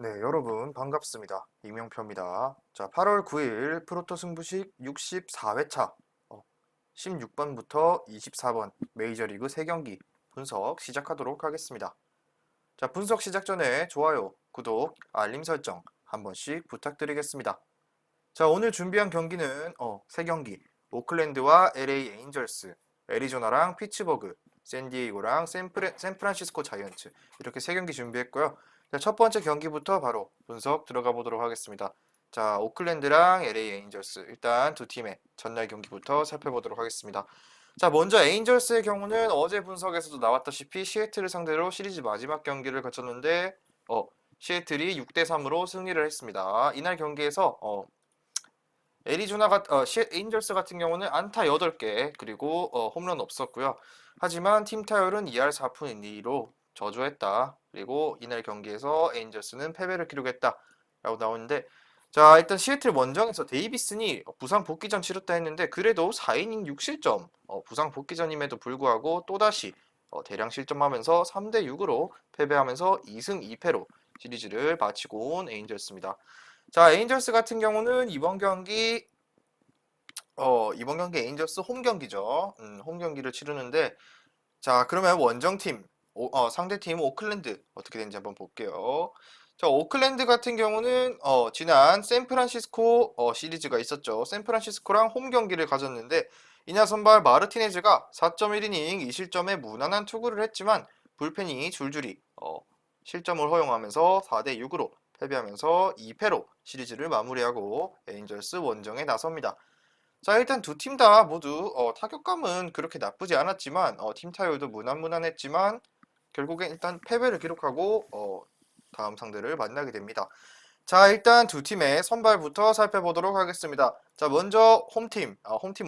네, 여러분 반갑습니다. 이명표입니다. 자, 8월 9일 프로토 승부식 64회차 16번부터 24번 메이저리그 3경기 분석 시작하도록 하겠습니다. 자, 분석 시작 전에 좋아요, 구독, 알림 설정 한 번씩 부탁드리겠습니다. 자, 오늘 준비한 경기는 3경기 오클랜드와 LA 에인절스, 애리조나랑 피츠버그, 샌디에이고랑 샌프란시스코 자이언츠 이렇게 3경기 준비했고요. 자, 첫 번째 경기부터 바로 분석 들어가 보도록 하겠습니다. 자, 오클랜드랑 LA 에인절스 일단 두 팀의 전날 경기부터 살펴보도록 하겠습니다. 자, 먼저 에인절스의 경우는 어제 분석에서도 나왔다시피 시애틀을 상대로 시리즈 마지막 경기를 거쳤는데 시애틀이 6대3으로 승리를 했습니다. 이날 경기에서 에인절스 같은 경우는 안타 8개 그리고 홈런 없었고요. 하지만 팀 타율은 2할 4푼 2리로 저조했다. 그리고 이날 경기에서 에인절스는 패배를 기록했다. 라고 나오는데 자, 일단 시애틀 원정에서 데이비슨이 부상 복귀전 치렀다 했는데 그래도 4이닝 6실점 부상 복귀전임에도 불구하고 또다시 대량 실점하면서 3대6으로 패배하면서 2승 2패로 시리즈를 마치고 온 에인절스입니다. 자, 에인절스 같은 경우는 이번 경기 에인절스 홈 경기죠. 홈 경기를 치르는데, 자, 그러면 원정팀, 상대팀 오클랜드 어떻게 되는지 한번 볼게요. 자, 오클랜드 같은 경우는, 지난 샌프란시스코 시리즈가 있었죠. 샌프란시스코랑 홈 경기를 가졌는데, 이날 선발 마르티네즈가 4.1이닝 2실점에 무난한 투구를 했지만, 불펜이 줄줄이, 실점을 허용하면서 4대6으로 패배하면서 2패로 시리즈를 마무리하고 에인절스 원정에 나섭니다. 자, 일단 두 팀 다 모두 타격감은 그렇게 나쁘지 않았지만 팀 타율도 무난무난했지만 결국엔 일단 패배를 기록하고 다음 상대를 만나게 됩니다. 자, 일단 두 팀의 선발부터 살펴보도록 하겠습니다. 자, 먼저 홈팀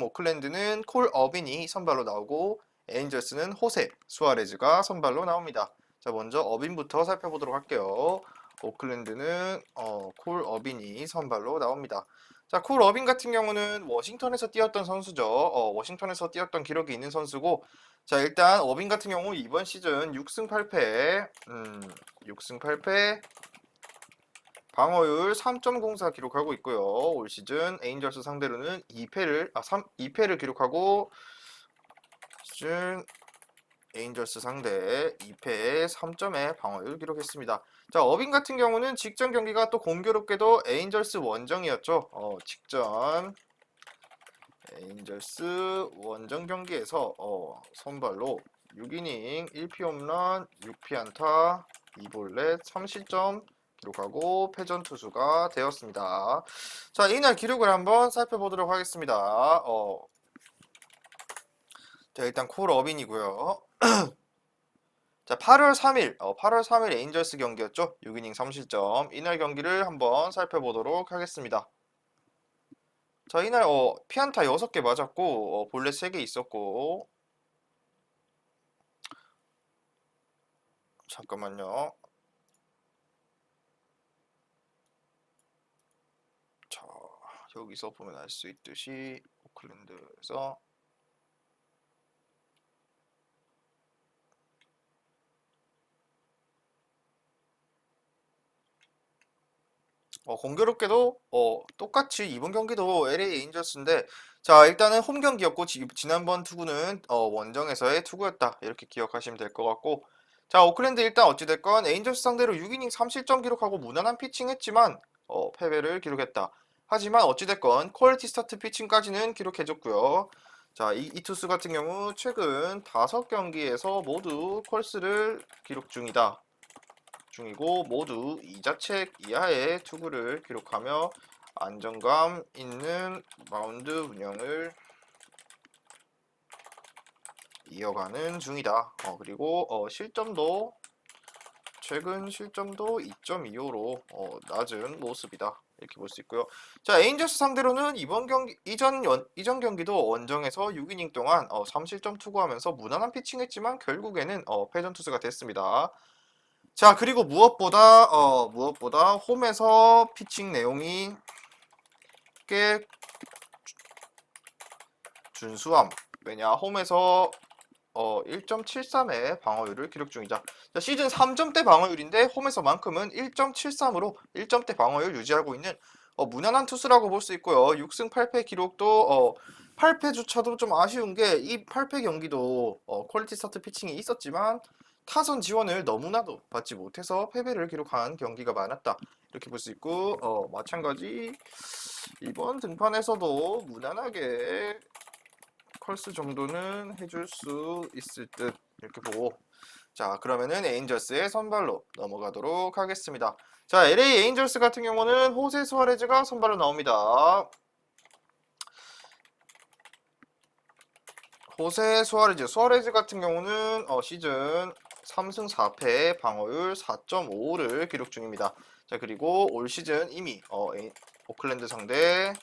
오클랜드는 콜 어빈이 선발로 나오고 에인절스는 호세 수아레즈가 선발로 나옵니다. 자, 먼저 어빈부터 살펴보도록 할게요. 오클랜드는 콜 어빈이 선발로 나옵니다. 자, 콜 어빈 같은 경우는 워싱턴에서 뛰었던 선수죠. 워싱턴에서 뛰었던 기록이 있는 선수고, 자, 일단 어빈 같은 경우 이번 시즌 6승 8패, 6승 8패, 방어율 3.04 기록하고 있고요. 올 시즌 에인절스 상대로는 2패를 기록하고 시즌 에인절스 상대 2패에 3점의 방어율 기록했습니다. 자, 어빈 같은 경우는 직전 경기가 또 공교롭게도 에인절스 원정이었죠. 직전 에인절스 원정 경기에서 선발로 6이닝 1피 홈런 6피 안타 2볼넷 3실점 기록하고 패전 투수가 되었습니다. 자, 이날 기록을 한번 살펴보도록 하겠습니다. 자, 일단 콜 어빈이고요. 자, 8월 3일 에인절스 경기였죠. 6이닝 3실점. 이날 경기를 한번 살펴보도록 하겠습니다. 자, 이날 피안타 6개 맞았고 볼넷 3개 있었고, 잠깐만요. 자, 여기서 보면 알 수 있듯이 오클랜드에서 공교롭게도 똑같이 이번 경기도 LA 에인저스인데, 자, 일단은 홈 경기였고 지난번 투구는 원정에서의 투구였다 이렇게 기억하시면 될 것 같고, 자, 오클랜드 일단 어찌됐건 에인저스 상대로 6이닝 3실점 기록하고 무난한 피칭했지만 패배를 기록했다. 하지만 어찌됐건 퀄리티 스타트 피칭까지는 기록해줬고요. 자, 이 투수 같은 경우 최근 5경기에서 모두 퀄스를 기록 중이고 모두 이자책 이하의 투구를 기록하며 안정감 있는 마운드 운영을 이어가는 중이다. 그리고 최근 실점도 2.25로 낮은 모습이다. 이렇게 볼 수 있고요. 자, 에인저스 상대로는 이전 경기도 원정에서 6이닝 동안 3실점 투구하면서 무난한 피칭했지만 결국에는 패전 투수가 됐습니다. 자, 그리고 무엇보다 홈에서 피칭 내용이 꽤 준수함. 왜냐, 홈에서 1.73의 방어율을 기록 중이다. 자, 시즌 3점대 방어율인데 홈에서만큼은 1.73으로 1점대 방어율 유지하고 있는 무난한 투수라고 볼 수 있고요. 6승 8패 기록도 8패조차도 좀 아쉬운 게 이 8패 경기도 퀄리티 스타트 피칭이 있었지만 타선 지원을 너무나도 받지 못해서 패배를 기록한 경기가 많았다. 이렇게 볼 수 있고 마찬가지 이번 등판에서도 무난하게 컬스 정도는 해줄 수 있을 듯 이렇게 보고 자 그러면은 에인절스의 선발로 넘어가도록 하겠습니다. 자 LA 에인절스 같은 경우는 호세 수아레즈가 선발로 나옵니다. 호세 수아레즈 같은 경우는 시즌 3승 4패 방어율 4.55를 기록 중입니다. 자 그리고 올 시즌 이미 오클랜드 상대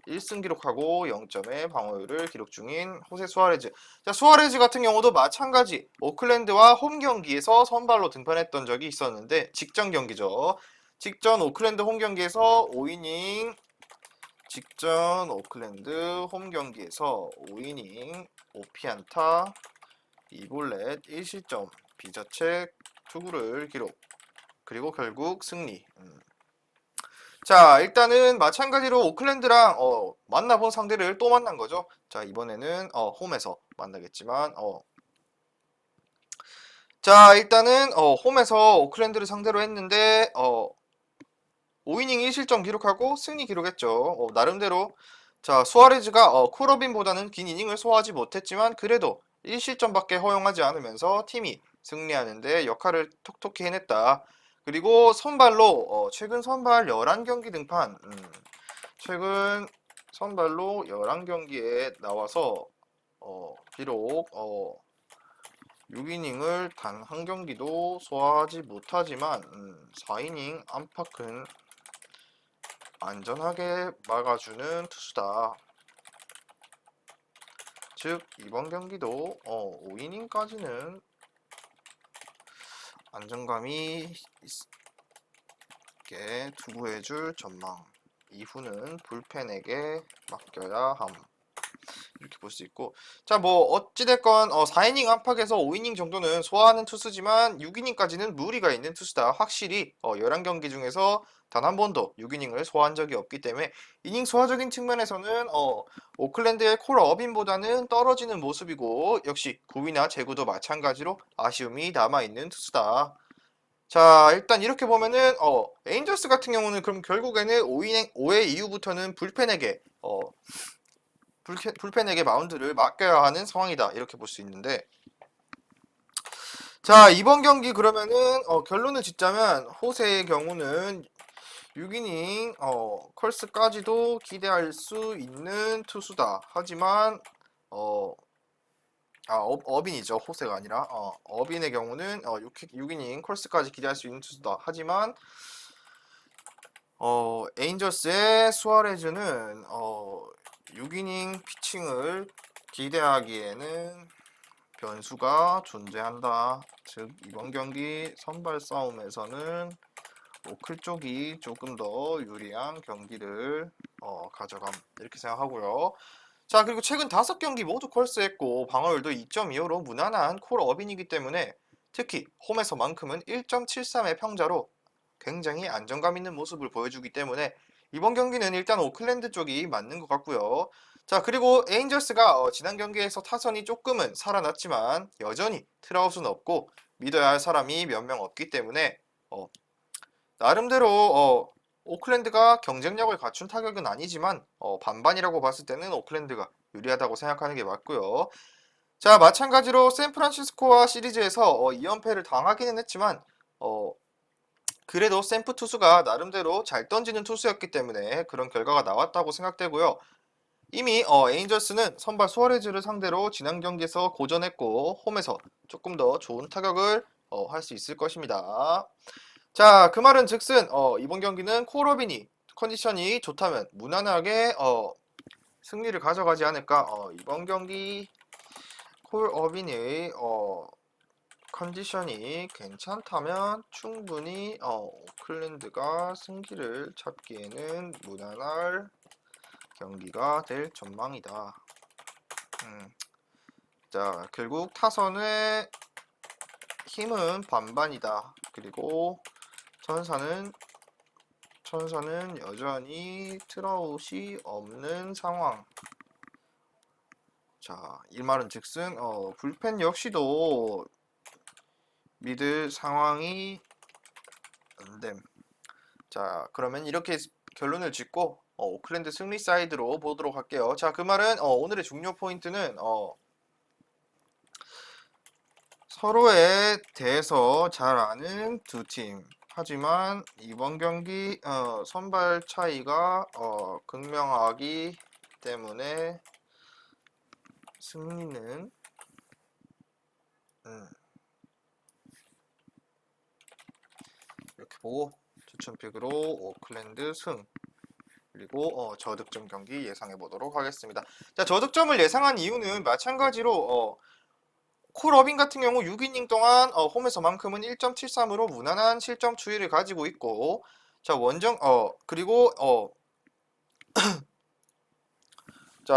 1승 기록하고 0점의 방어율을 기록 중인 호세 수아레즈. 자, 수아레즈 같은 경우도 마찬가지 오클랜드와 홈 경기에서 선발로 등판했던 적이 있었는데 직전 경기죠. 직전 오클랜드 홈 경기에서 5이닝 직전 오클랜드 홈 경기에서 5이닝 5피안타 2볼넷 1실점 비자책 투구를 기록 그리고 결국 승리. 자 일단은 마찬가지로 오클랜드랑 만나본 상대를 또 만난 거죠. 자 이번에는 홈에서 만나겠지만 자 일단은 홈에서 오클랜드를 상대로 했는데 5이닝 1실점 기록하고 승리 기록했죠. 나름대로 자 수아레즈가 콜어빈보다는 긴 이닝을 소화하지 못했지만 그래도 1실점밖에 허용하지 않으면서 팀이 승리하는데 역할을 톡톡히 해냈다. 그리고 선발로 최근 선발 11경기 등판 최근 선발로 11경기에 나와서 비록 6이닝을 단 한 경기도 소화하지 못하지만 4이닝 안팎은 안전하게 막아주는 투수다. 즉 이번 경기도 5이닝까지는 안정감이 있게 투구해줄 전망. 이후는 불펜에게 맡겨야 함. 이렇게 볼 수 있고 자 뭐 어찌됐건 4이닝 안팎에서 5이닝 정도는 소화하는 투수지만 6이닝까지는 무리가 있는 투수다. 확실히 11경기 중에서 단 한 번도 6이닝을 소화한 적이 없기 때문에 이닝 소화적인 측면에서는 오클랜드의 콜 어빈보다는 떨어지는 모습이고 역시 구위나 제구도 마찬가지로 아쉬움이 남아있는 투수다. 자 일단 이렇게 보면은 에인저스 같은 경우는 그럼 결국에는 5회 이후부터는 불펜에게 마운드를 맡겨야 하는 상황이다. 이렇게 볼 수 있는데 자 이번 경기 그러면은 결론을 짓자면 호세의 경우는 6이닝 컬스까지도 기대할 수 있는 투수다. 하지만 어빈이죠. 호세가 아니라 어빈의 경우는 6이닝 컬스까지 기대할 수 있는 투수다. 하지만 에인저스의 수아레즈는 6이닝 피칭을 기대하기에는 변수가 존재한다. 즉 이번 경기 선발 싸움에서는 오클 쪽이 조금 더 유리한 경기를 가져감 이렇게 생각하고요. 자 그리고 최근 5경기 모두 컬스했고 방어율도 2.25로 무난한 콜 어빈이기 때문에 특히 홈에서만큼은 1.73의 평자로 굉장히 안정감 있는 모습을 보여주기 때문에 이번 경기는 일단 오클랜드 쪽이 맞는 것 같고요. 자 그리고 에인저스가 지난 경기에서 타선이 조금은 살아났지만 여전히 트라우스는 없고 믿어야 할 사람이 몇 명 없기 때문에 나름대로 오클랜드가 경쟁력을 갖춘 타격은 아니지만 반반이라고 봤을 때는 오클랜드가 유리하다고 생각하는 게 맞고요. 자 마찬가지로 샌프란시스코와 시리즈에서 2연패를 당하기는 했지만 그래도 샌프 투수가 나름대로 잘 던지는 투수였기 때문에 그런 결과가 나왔다고 생각되고요. 이미 에인저스는 선발 수아레즈를 상대로 지난 경기에서 고전했고 홈에서 조금 더 좋은 타격을 할 수 있을 것입니다. 자, 그 말은 즉슨 이번 경기는 콜어빈이 컨디션이 좋다면 무난하게 승리를 가져가지 않을까. 이번 경기 콜어빈의 컨디션이 괜찮다면 충분히 오클랜드가 승기를 잡기에는 무난할 경기가 될 전망이다. 자, 결국 타선의 힘은 반반이다. 그리고 천사는 여전히 트라웃이 없는 상황. 자, 이 말은 즉슨 불펜 역시도 믿을 상황이 안됨. 자, 그러면 이렇게 결론을 짓고 오클랜드 승리 사이드로 보도록 할게요. 자, 그 말은 오늘의 중요 포인트는 서로에 대해서 잘 아는 두 팀. 하지만 이번 경기 선발 차이가 극명하기 때문에 승리는 이렇게 보고 추천픽으로 오클랜드 승 그리고 저득점 경기 예상해 보도록 하겠습니다. 자, 저득점을 예상한 이유는 마찬가지로 콜어빙 같은 경우 6이닝 동안 홈에서만큼은 1.73으로 무난한 실점 추이를 가지고 있고, 자,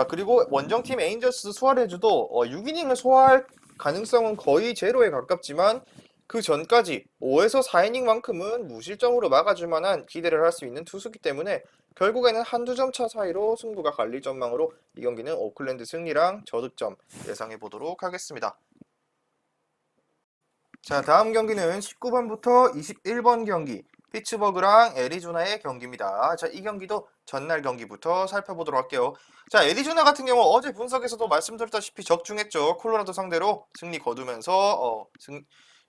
그리고 원정팀 에인저스 수아레즈도 6이닝을 소화할 가능성은 거의 제로에 가깝지만 그 전까지 5에서 4이닝만큼은 무실점으로 막아줄 만한 기대를 할 수 있는 투수기 때문에 결국에는 한두 점 차 사이로 승부가 갈릴 전망으로 이 경기는 오클랜드 승리랑 저득점 예상해 보도록 하겠습니다. 자, 다음 경기는 19번부터 21번 경기 피츠버그랑 애리조나의 경기입니다. 자, 이 경기도 전날 경기부터 살펴보도록 할게요. 자, 애리조나 같은 경우 어제 분석에서도 말씀드렸다시피 적중했죠. 콜로라도 상대로 승리 거두면서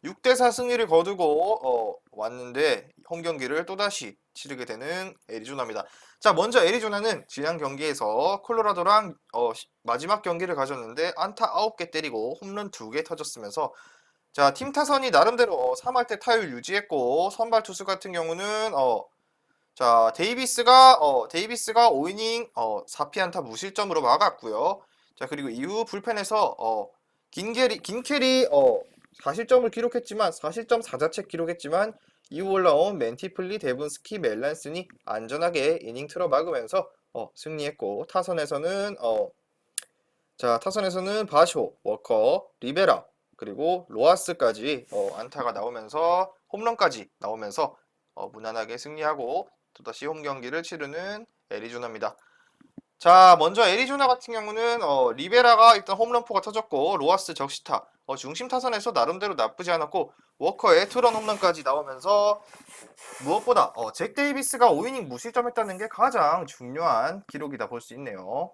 6대4 승리를 거두고 왔는데 홈 경기를 또다시 치르게 되는 애리조나입니다. 자, 먼저 애리조나는 지난 경기에서 콜로라도랑 마지막 경기를 가졌는데 안타 9개 때리고 홈런 2개 터졌으면서 자, 팀 타선이 나름대로 3할 때 타율 유지했고 선발 투수 같은 경우는 자, 데이비스가 5이닝 4피안타 무실점으로 막았고요. 자, 그리고 이후 불펜에서 긴캐리 4실점을 기록했지만 4실점 4자책 기록했지만 이후 올라온 맨티플리, 데븐스키, 멜란슨이 안전하게 이닝 틀어 막으면서 승리했고 타선에서는 바쇼, 워커, 리베라 그리고 로하스까지 안타가 나오면서 홈런까지 나오면서 무난하게 승리하고 또다시 홈 경기를 치르는 애리조나입니다. 자, 먼저 애리조나 같은 경우는 리베라가 일단 홈런포가 터졌고 로하스 적시타 중심 타선에서 나름대로 나쁘지 않았고 워커의 투런 홈런까지 나오면서 무엇보다 잭 데이비스가 5이닝 무실점했다는 게 가장 중요한 기록이다 볼 수 있네요.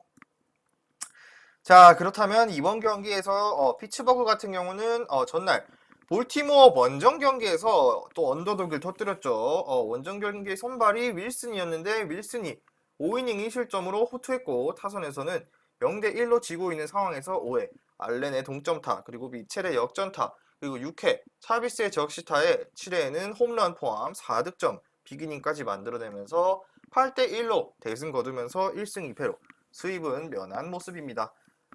자, 그렇다면 이번 경기에서 피츠버그 같은 경우는 전날 볼티모어 원정 경기에서 또 언더독을 터뜨렸죠. 원정 경기 선발이 윌슨이었는데 윌슨이 5이닝 2실점으로 호투했고 타선에서는 0대1로 지고 있는 상황에서 5회 알렌의 동점타 그리고 미첼의 역전타 그리고 6회 차비스의 적시타에 7회에는 홈런 포함 4득점 비기닝까지 만들어내면서 8대1로 대승 거두면서 1승 2패로 수입은 면한 모습입니다.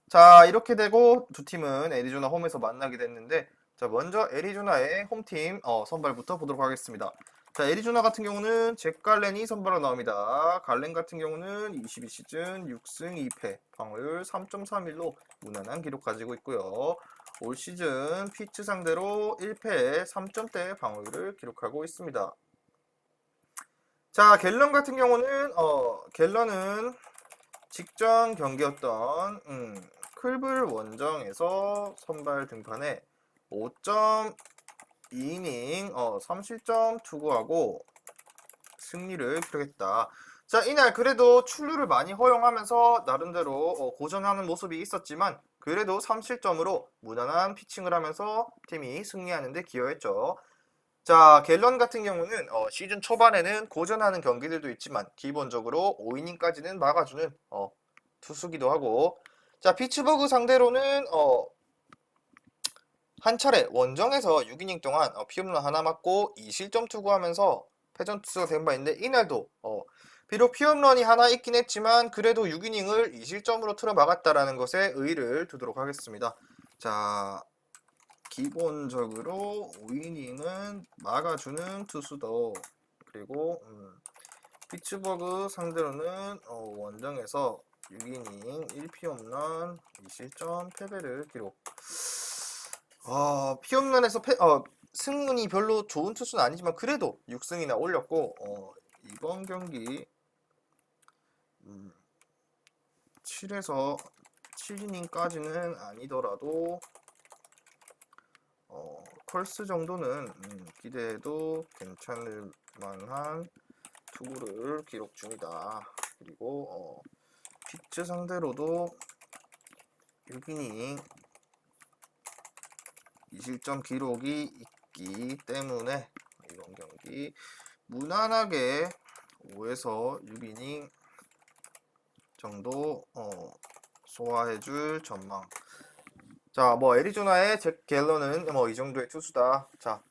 자, 이렇게 되고 두 팀은 애리조나 홈에서 만나게 됐는데 자, 먼저 애리조나의 홈팀 선발부터 보도록 하겠습니다. 자, 애리조나 같은 경우는 잭 갈렌이 선발로 나옵니다. 갈렌 같은 경우는 22시즌 6승 2패, 방어율 3.31로 무난한 기록 가지고 있고요. 올 시즌 피츠 상대로 1패에 3점대 방어율을 기록하고 있습니다. 자, 갤런은 직전 경기였던 클블 원정에서 선발 등판에 5.2이닝 3실점 투구하고 승리를 기록했다. 자, 이날 그래도 출루를 많이 허용하면서 나름대로 고전하는 모습이 있었지만 그래도 3실점으로 무난한 피칭을 하면서 팀이 승리하는 데 기여했죠. 자, 갤런 같은 경우는 시즌 초반에는 고전하는 경기들도 있지만 기본적으로 5이닝까지는 막아주는 투수기도 하고 자, 피츠버그 상대로는 한 차례 원정에서 6이닝 동안 피홈런 하나 맞고 2실점 투구하면서 패전 투수가 된 바 있는데 이날도 비록 피홈런이 하나 있긴 했지만 그래도 6이닝을 2실점으로 틀어 막았다라는 것에 의의를 두도록 하겠습니다. 자, 기본적으로 5이닝은 막아주는 투수도 그리고 피츠버그 상대로는 원정에서 6이닝 1피홈런 2실점 패배를 기록 피홈런에서 승운이 별로 좋은 투수는 아니지만 그래도 6승이나 올렸고 이번 경기 7에서 7이닝까지는 아니더라도 컬스 정도는 기대해도 괜찮을 만한 투구를 기록 중이다. 그리고 피츠 상대로도 6이닝 2실점 기록이 있기 때문에 이번 경기 무난하게 5에서 6이닝 정도 소화해줄 전망. 자, 애리조나의 잭 갤런은 이 정도의 투수다. 자,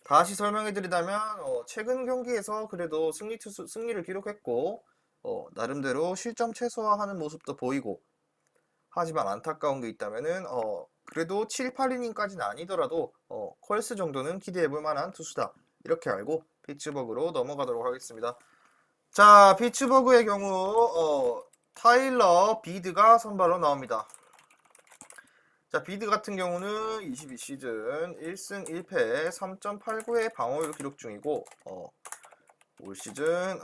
다시 설명해드리자면 최근 경기에서 그래도 승리를 기록했고 나름대로 실점 최소화하는 모습도 보이고 하지만 안타까운 게 있다면은 그래도 7, 8이닝까지는 아니더라도 컬스 정도는 기대해볼 만한 투수다. 이렇게 알고 피츠버그로 넘어가도록 하겠습니다. 자, 피츠버그의 경우 타일러 비드가 선발로 나옵니다. 자, 비드 같은 경우는 22시즌 1승 1패 3.89의 방어율 기록 중이고 올 시즌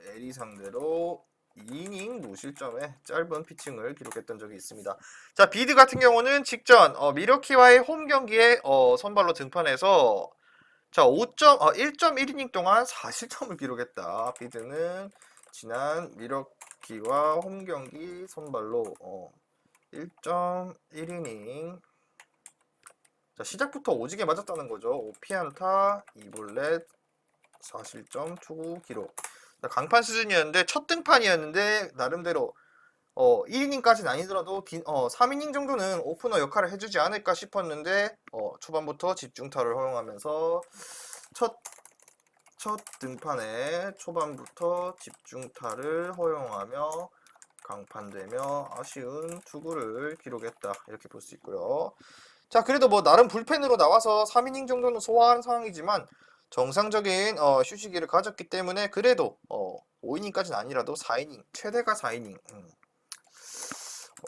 에리 상대로 2이닝 무실점의 짧은 피칭을 기록했던 적이 있습니다. 자, 비드 같은 경우는 직전 미러키와의 홈 경기에 선발로 등판해서 자, 1.1이닝 동안 4실점을 기록했다. 비드는 지난 미러키와 홈 경기 선발로 1.1이닝 자, 시작부터 오지게 맞았다는 거죠. 5피안타, 2볼넷, 4실점 투구 기록. 강판 수준이었는데 첫 등판이었는데 나름대로 1이닝까지는 아니더라도 3이닝 정도는 오프너 역할을 해주지 않을까 싶었는데 초반부터 집중타를 허용하면서 첫 등판에 초반부터 집중타를 허용하며 강판되며 아쉬운 투구를 기록했다. 이렇게 볼 수 있고요. 자, 그래도 나름 불펜으로 나와서 3이닝 정도는 소화한 상황이지만 정상적인 휴식기를 가졌기 때문에 그래도 5이닝까지는 아니라도 4이닝, 최대가 4이닝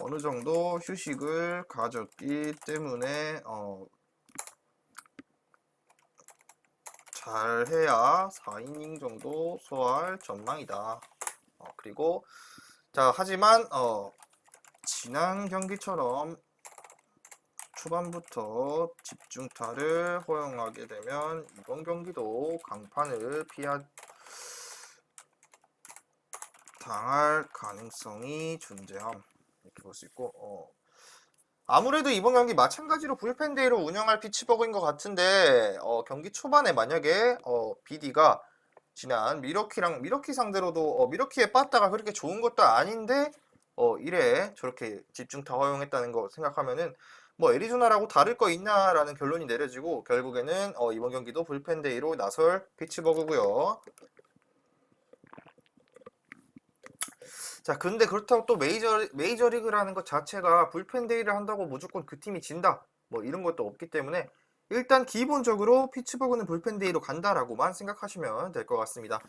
어느 정도 휴식을 가졌기 때문에 잘해야 4이닝 정도 소화할 전망이다. 그리고 자, 하지만 지난 경기처럼 초반부터 집중타를 허용하게 되면 이번 경기도 강판을 당할 가능성이 존재함. 이렇게 볼 수 있고 아무래도 이번 경기 마찬가지로 불펜데이로 운영할 피츠버그인 것 같은데 경기 초반에 만약에 BD가 지난 미러키 상대로도 미러키에 빠따가 그렇게 좋은 것도 아닌데 이래 저렇게 집중타 허용했다는 거 생각하면은 애리조나라고 다를 거 있나라는 결론이 내려지고 결국에는 이번 경기도 불펜데이로 나설 피츠버그고요. 자, 근데 그렇다고 또 메이저리그라는 것 자체가 불펜데이를 한다고 무조건 그 팀이 진다 이런 것도 없기 때문에 일단 기본적으로 피츠버그는 불펜데이로 간다라고만 생각하시면 될 것 같습니다.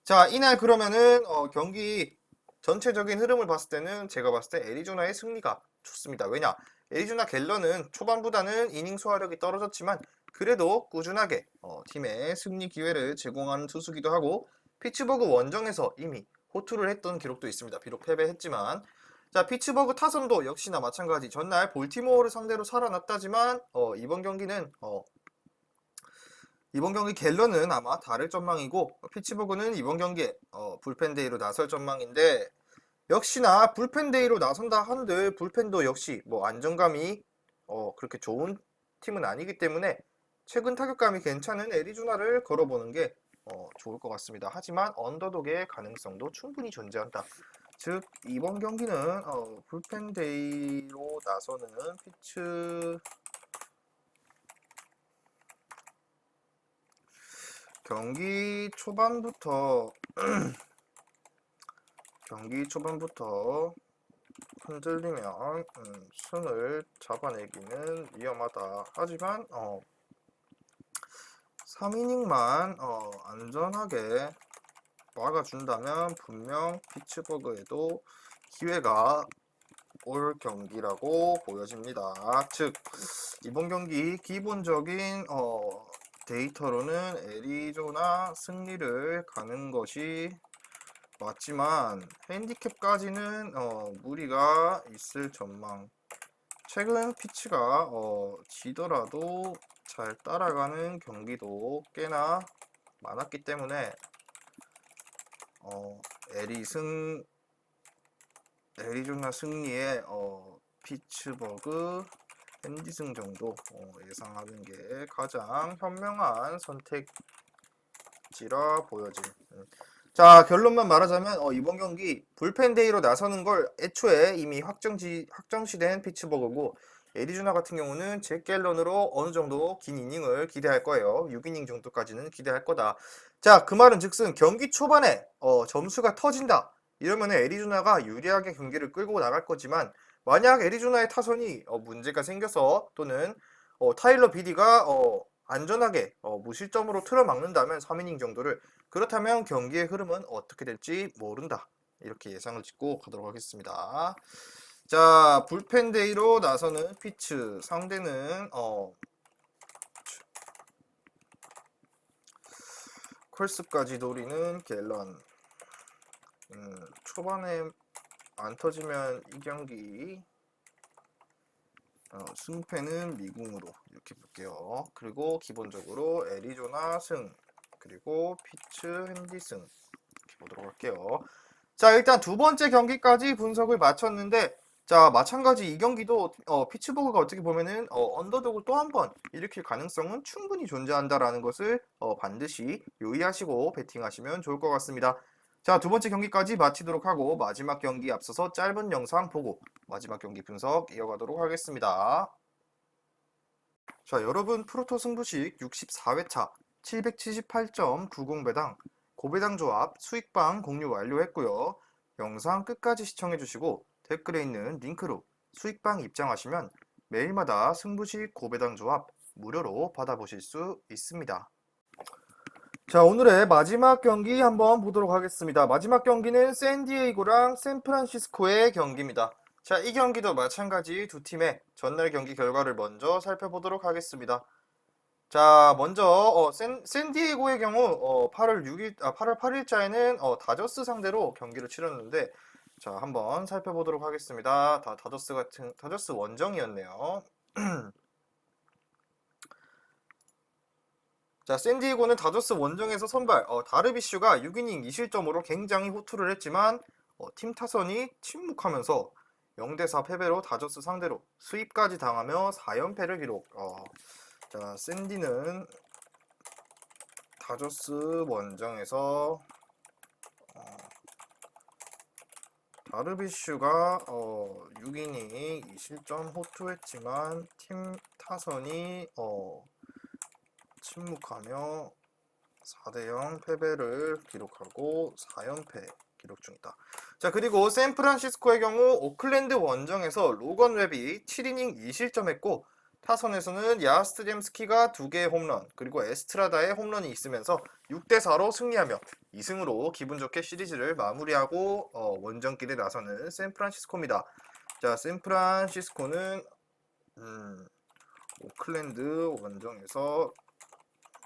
자, 이날 그러면은 경기 전체적인 흐름을 봤을 때는 제가 봤을 때 애리조나의 승리가 좋습니다. 왜냐? 애리조나 갤런은 초반보다는 이닝 소화력이 떨어졌지만 그래도 꾸준하게 팀에 승리 기회를 제공하는 투수기도 하고 피츠버그 원정에서 이미 호투를 했던 기록도 있습니다. 비록 패배했지만 자, 피츠버그 타선도 역시나 마찬가지 전날 볼티모어를 상대로 살아났다지만 이번 경기 갤런은 아마 다를 전망이고 피츠버그는 이번 경기에 불펜데이로 나설 전망인데 역시나 불펜데이로 나선다 한들 불펜도 역시 안정감이 그렇게 좋은 팀은 아니기 때문에 최근 타격감이 괜찮은 애리조나를 걸어보는 게 좋을 것 같습니다. 하지만 언더독의 가능성도 충분히 존재한다. 즉 이번 경기는 불펜데이로 나서는 경기 초반부터 흔들리면 승을 잡아내기는 위험하다. 하지만 3이닝만 안전하게 막아준다면 분명 피츠버그에도 기회가 올 경기라고 보여집니다. 즉 이번 경기 기본적인 데이터로는 애리조나 승리를 가는 것이 맞지만 핸디캡까지는 무리가 있을 전망. 최근 피치가 지더라도 잘 따라가는 경기도 꽤나 많았기 때문에 애리조나 승리의 피츠버그 핸디승 정도 예상하는 게 가장 현명한 선택지라 보여짐. 자, 결론만 말하자면 이번 경기 불펜데이로 나서는 걸 애초에 이미 확정시된 피츠버그고, 애리조나 같은 경우는 잭 갤런으로 어느 정도 긴 이닝을 기대할 거예요. 6이닝 정도까지는 기대할 거다. 자, 그 말은 즉슨 경기 초반에 점수가 터진다. 이러면 애리조나가 유리하게 경기를 끌고 나갈 거지만, 만약 애리조나의 타선이 문제가 생겨서 또는 타일러 비디가 안전하게 무실점으로 틀어막는다면 3이닝 정도를, 그렇다면 경기의 흐름은 어떻게 될지 모른다. 이렇게 예상을 짓고 가도록 하겠습니다. 자, 불펜데이로 나서는 피츠 상대는 콜스까지 노리는 갤런. 초반에 안 터지면 이 경기 승패는 미궁으로 이렇게 볼게요. 그리고 기본적으로 애리조나 승, 그리고 피츠 핸디승 이렇게 보도록 할게요. 자, 일단 두 번째 경기까지 분석을 마쳤는데, 자, 마찬가지 이 경기도 피츠버그가 어떻게 보면은 언더독을 또 한 번 일으킬 가능성은 충분히 존재한다라는 것을 반드시 유의하시고 베팅하시면 좋을 것 같습니다. 자, 두 번째 경기까지 마치도록 하고 마지막 경기 앞서서 짧은 영상 보고 마지막 경기 분석 이어가도록 하겠습니다. 자, 여러분, 프로토 승부식 64회차 778.90배당 고배당 조합 수익방 공유 완료했고요. 영상 끝까지 시청해주시고 댓글에 있는 링크로 수익방 입장하시면 매일마다 승부식 고배당 조합 무료로 받아보실 수 있습니다. 자, 오늘의 마지막 경기 한번 보도록 하겠습니다. 마지막 경기는 샌디에이고랑 샌프란시스코의 경기입니다. 자, 이 경기도 마찬가지 두 팀의 전날 경기 결과를 먼저 살펴보도록 하겠습니다. 자, 먼저 샌디에이고의 경우 8월 8일자에는 다저스 상대로 경기를 치렀는데, 자, 한번 살펴보도록 하겠습니다. 다저스 원정이었네요. 자, 샌디에고는 다저스 원정에서 선발 다르비슈가 6이닝 2실점으로 굉장히 호투를 했지만 팀 타선이 침묵하면서 0대4 패배로 다저스 상대로 스윕까지 당하며 4연패를 기록. 자, 샌디는 다저스 원정에서 다르비슈가 6이닝 2실점 호투했지만 팀 타선이 침묵하며 4대0 패배를 기록하고 4연패 기록 중이다. 자, 그리고 샌프란시스코의 경우 오클랜드 원정에서 로건 웹이 7이닝 2실점했고 타선에서는 야스트젬스키가 2개의 홈런, 그리고 에스트라다의 홈런이 있으면서 6대4로 승리하며 2승으로 기분 좋게 시리즈를 마무리하고 원정길에 나서는 샌프란시스코입니다. 자, 샌프란시스코는 오클랜드 원정에서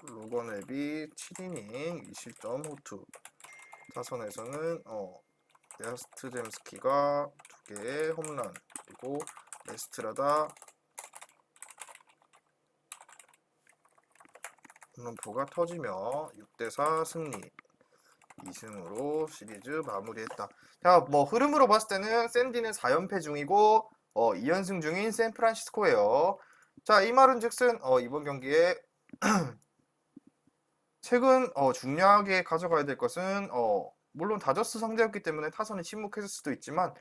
로건 웹이 7이닝 2실점 호투, 타선에서는 야스트젬스키가 2개의 홈런, 그리고 에스트라다 홈런포가 터지며 6대4 승리, 2승으로 시리즈 마무리했다. 자, 뭐 흐름으로 봤을 때는 샌디는 4연패 중이고 2연승 중인 샌프란시스코예요. 자, 이 말은 즉슨 이번 경기에 최근 중요하게 가져가야 될 것은 물론 다저스 상대였기 때문에 타선이 침묵했을 수도 있지만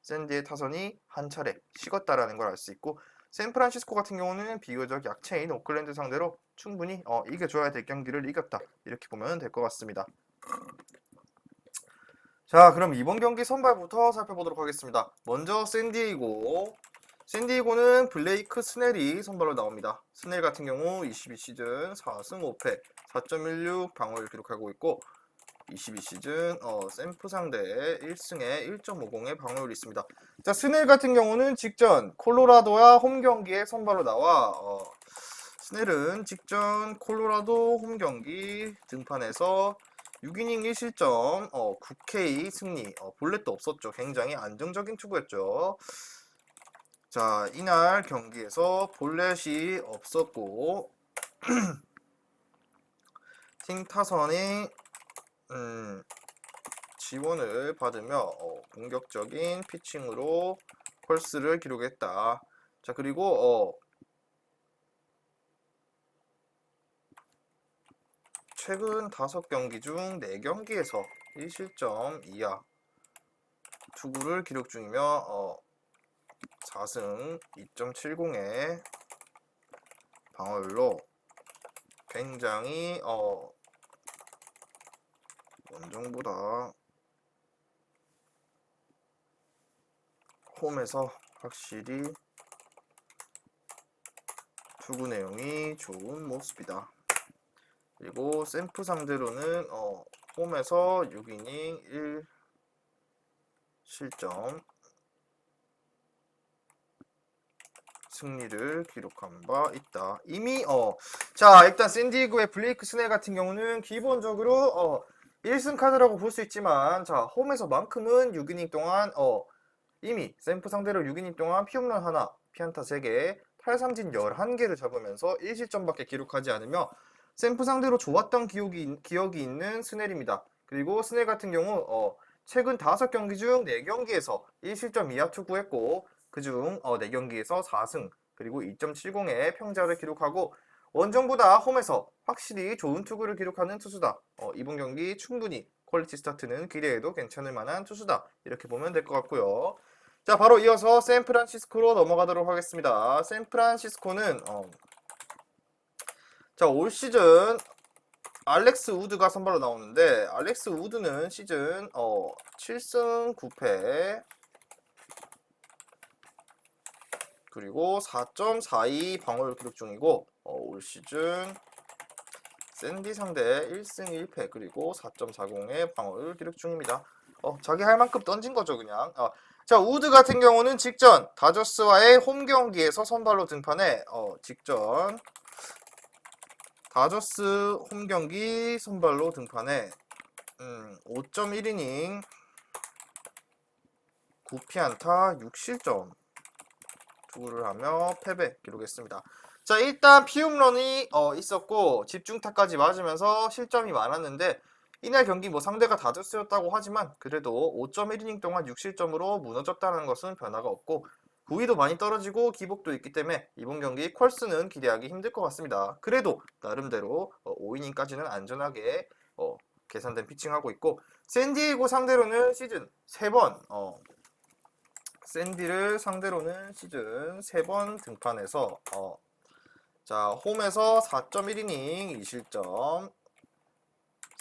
샌디의 타선이 한 차례 식었다라는 걸 알 수 있고, 샌프란시스코 같은 경우는 비교적 약체인 오클랜드 상대로 충분히 이겨줘야 될 경기를 이겼다, 이렇게 보면 될 것 같습니다. 자, 그럼 이번 경기 선발부터 살펴보도록 하겠습니다. 먼저 샌디에이고는 블레이크 스넬이 선발로 나옵니다. 스넬 같은 경우 22시즌 4승 5패 4.16 방어를 기록하고 있고, 22시즌 샘프 상대 1승에 1.50의 방어율이 있습니다. 자, 스넬 같은 경우는 직전 콜로라도와 홈 경기에 선발로 나와 스넬은 직전 콜로라도 홈 경기 등판에서 6이닝 1실점 9K 승리, 볼넷도 없었죠. 굉장히 안정적인 투구였죠. 자, 이날 경기에서 볼넷이 없었고 팀 타선이 지원을 받으며 공격적인 피칭으로 펄스를 기록했다. 자, 그리고 최근 5경기 중 4경기에서 1실점 이하 투구를 기록 중이며 4승 2.70의 방어율로 굉장히 원정보다 홈에서 확실히 투구 내용이 좋은 모습이다. 그리고 샘프 상대로는 홈에서 6이닝 1실점 승리를 기록한 바 있다. 이미 자, 일단 샌디에고의 블레이크 스넬 같은 경우는 기본적으로 1승 카드라고 볼 수 있지만, 자, 홈에서만큼은 6이닝 동안 이미 샘프 상대로 6이닝 동안 피홈런 하나, 피안타 3개, 탈삼진 11개를 잡으면서 1실점밖에 기록하지 않으며 샘프 상대로 좋았던 기억이 있는 스넬입니다. 그리고 스넬 같은 경우 최근 5경기 중 4경기에서 1실점 이하 투구했고, 그중 4경기에서 4승 그리고 2.70의 평자를 기록하고 원정보다 홈에서 확실히 좋은 투구를 기록하는 투수다. 이번 경기 충분히 퀄리티 스타트는 기대해도 괜찮을 만한 투수다. 이렇게 보면 될 것 같고요. 자, 바로 이어서 샌프란시스코로 넘어가도록 하겠습니다. 샌프란시스코는 자, 올 시즌 알렉스 우드가 선발로 나오는데, 알렉스 우드는 시즌 7승 9패 그리고 4.42 방어율 기록 중이고, 올 시즌 샌디 상대 1승 1패 그리고 4.40의 방어율 기록 중입니다. 자기 할 만큼 던진 거죠, 그냥. 자, 우드 같은 경우는 직전 다저스와의 홈 경기에서 선발로 등판해 직전 다저스 홈 경기 선발로 등판해 5.1이닝 9피안타 6실점 투구를 하며 패배 기록했습니다. 자, 일단 피홈런이 있었고 집중타까지 맞으면서 실점이 많았는데, 이날 경기 상대가 다저스였다고 하지만 그래도 5.1이닝 동안 6실점으로 무너졌다는 것은 변화가 없고 구위도 많이 떨어지고 기복도 있기 때문에 이번 경기 퀄스는 기대하기 힘들 것 같습니다. 그래도 나름대로 5이닝까지는 안전하게 계산된 피칭하고 있고, 샌디에고 상대로는 시즌 3번 샌디를 상대로는 시즌 3번 등판해서 자, 홈에서 4.1이닝 2실점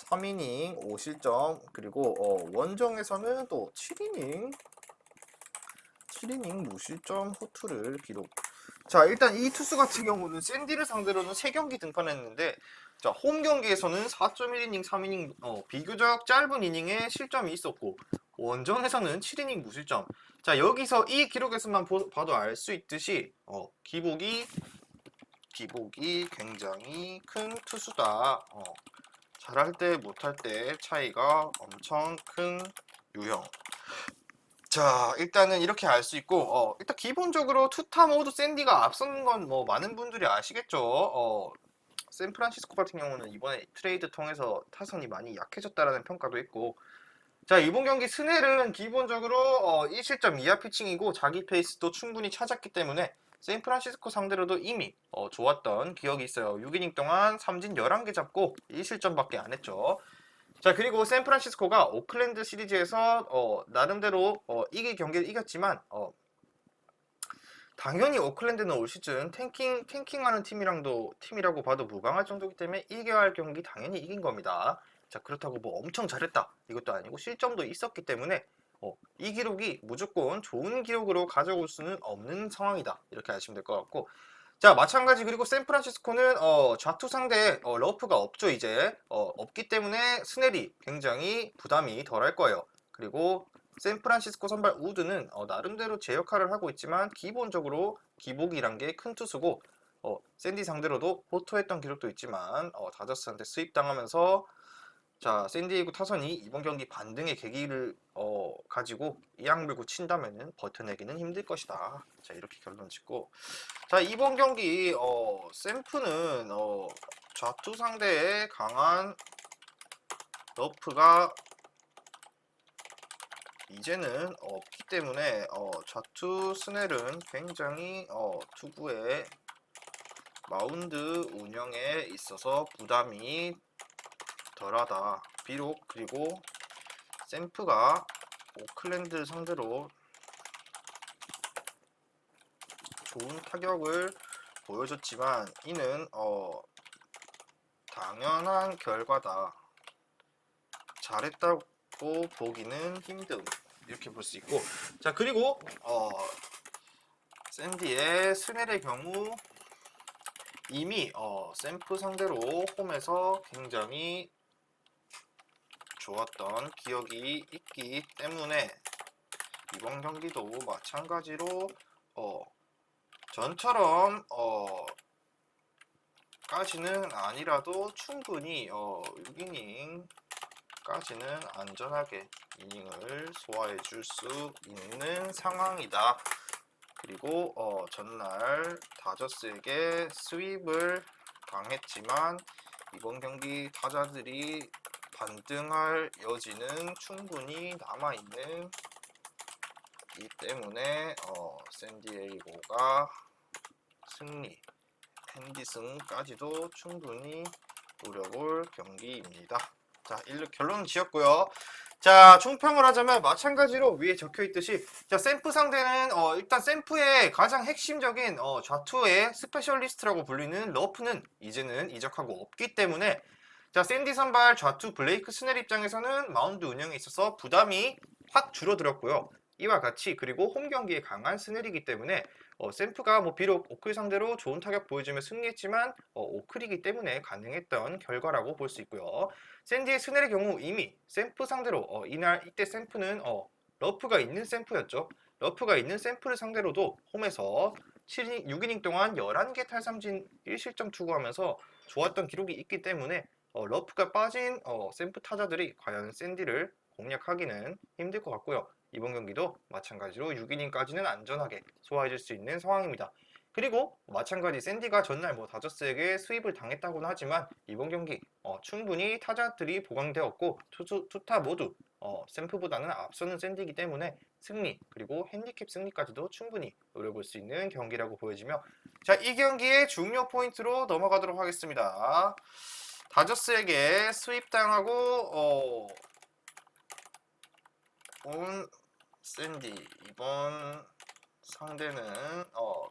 3이닝 5실점 그리고 원정에서는 또 7이닝 무실점 호투를 기록. 자, 일단 이 투수 같은 경우는 샌디를 상대로는 3경기 등판했는데, 자, 홈 경기에서는 4.1이닝 3이닝 비교적 짧은 이닝에 실점이 있었고, 원정에서는 7이닝 무실점. 자, 여기서 이 기록에서만 봐도 알 수 있듯이 기복이 굉장히 큰 투수다. 잘할 때 못할 때 차이가 엄청 큰 유형. 자, 일단은 이렇게 알 수 있고, 일단 기본적으로 투타 모두 샌디가 앞선 건 많은 분들이 아시겠죠. 샌프란시스코 같은 경우는 이번에 트레이드 통해서 타선이 많이 약해졌다라는 평가도 있고, 자, 이번 경기 스넬은 기본적으로 1실점 이하 피칭이고 자기 페이스도 충분히 찾았기 때문에 샌프란시스코 상대로도 이미 좋았던 기억이 있어요. 6이닝 동안 삼진 11개 잡고 1실점밖에 안 했죠. 자, 그리고 샌프란시스코가 오클랜드 시리즈에서 나름대로 이길 경기를 이겼지만 당연히 오클랜드는 올 시즌 탱킹하는 팀이라고 봐도 무방할 정도이기 때문에 이겨야 할 경기 당연히 이긴 겁니다. 자, 그렇다고 엄청 잘했다 이것도 아니고 실점도 있었기 때문에 이 기록이 무조건 좋은 기록으로 가져올 수는 없는 상황이다, 이렇게 아시면 될 것 같고, 자, 마찬가지. 그리고 샌프란시스코는 좌투 상대 러프가 없죠. 이제 없기 때문에 스넬이 굉장히 부담이 덜할 거예요. 그리고 샌프란시스코 선발 우드는 나름대로 제 역할을 하고 있지만 기본적으로 기복이란 게 큰 투수고 샌디 상대로도 호투했던 기록도 있지만 다저스한테 스윕당하면서 자, 샌디에이고 타선이 이번 경기 반등의 계기를 가지고 이악 물고 친다면은 버텨내기는 힘들 것이다. 자, 이렇게 결론 짓고 자, 이번 경기 샘프는 좌투 상대에 강한 러프가 이제는 없기 때문에 좌투 스넬은 굉장히 투구의 마운드 운영에 있어서 부담이 덜하다. 비록 그리고 샘프가 오클랜드 상대로 좋은 타격을 보여줬지만 이는 당연한 결과다. 잘했다고 보기는 힘듦. 이렇게 볼 수 있고 자, 그리고 샌디의 스넬의 경우 이미 샘프 상대로 홈에서 굉장히 좋았던 기억이 있기 때문에 이번 경기도 마찬가지로 전처럼 까지는 아니라도 충분히 6이닝까지는 안전하게 이닝을 소화해 줄 수 있는 상황이다. 그리고 전날 다저스에게 스윕을 당했지만 이번 경기 타자들이 반등할 여지는 충분히 남아있는 이 때문에 샌디에이고가 승리, 핸디슨까지도 충분히 노려볼 경기입니다. 자, 결론 지었고요. 자, 총평을 하자면 마찬가지로 위에 적혀있듯이 자, 샘프 상대는 일단 샘프의 가장 핵심적인 좌투의 스페셜리스트라고 불리는 러프는 이제는 이적하고 없기 때문에 자, 샌디 선발 좌투 블레이크 스넬 입장에서는 마운드 운영에 있어서 부담이 확 줄어들었고요. 이와 같이 그리고 홈 경기에 강한 스넬이기 때문에 샘프가 비록 오클 상대로 좋은 타격 보여주며 승리했지만 오클이기 때문에 가능했던 결과라고 볼 수 있고요. 샌디의 스넬의 경우 이미 샘프 상대로 이때 샘프는 러프가 있는 샘프였죠. 러프가 있는 샘프를 상대로도 홈에서 6이닝 동안 11개 탈삼진 1실점 투구하면서 좋았던 기록이 있기 때문에 러프가 빠진 샘프 타자들이 과연 샌디를 공략하기는 힘들 것 같고요. 이번 경기도 마찬가지로 6이닝까지는 안전하게 소화해줄 수 있는 상황입니다. 그리고 마찬가지 샌디가 전날 다저스에게 스윕을 당했다고는 하지만 이번 경기 충분히 타자들이 보강되었고 투타 모두 샘프보다는 앞서는 샌디이기 때문에 승리 그리고 핸디캡 승리까지도 충분히 노려볼 수 있는 경기라고 보여지며 자, 이 경기의 중요 포인트로 넘어가도록 하겠습니다. 다저스에게 스윕당하고 온 샌디 이번 상대는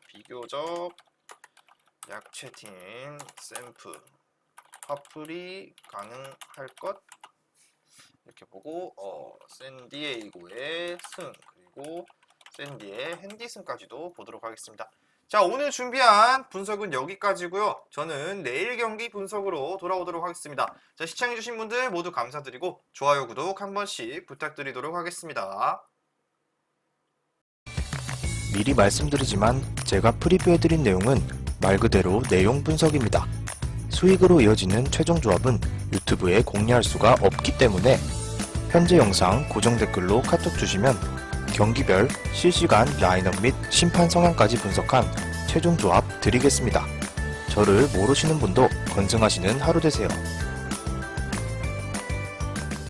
비교적 약체팀 샘프 화풀이 가능할 것 이렇게 보고 샌디에이고의 승 그리고 샌디의 핸디슨까지도 보도록 하겠습니다. 자, 오늘 준비한 분석은 여기까지고요. 저는 내일 경기 분석으로 돌아오도록 하겠습니다. 자, 시청해주신 분들 모두 감사드리고 좋아요, 구독 한 번씩 부탁드리도록 하겠습니다. 미리 말씀드리지만 제가 프리뷰해드린 내용은 말 그대로 내용 분석입니다. 수익으로 이어지는 최종 조합은 유튜브에 공개할 수가 없기 때문에 현재 영상 고정 댓글로 카톡 주시면 경기별 실시간 라인업 및 심판 성향까지 분석한 최종 조합 드리겠습니다. 저를 모르시는 분도 건승하시는 하루 되세요.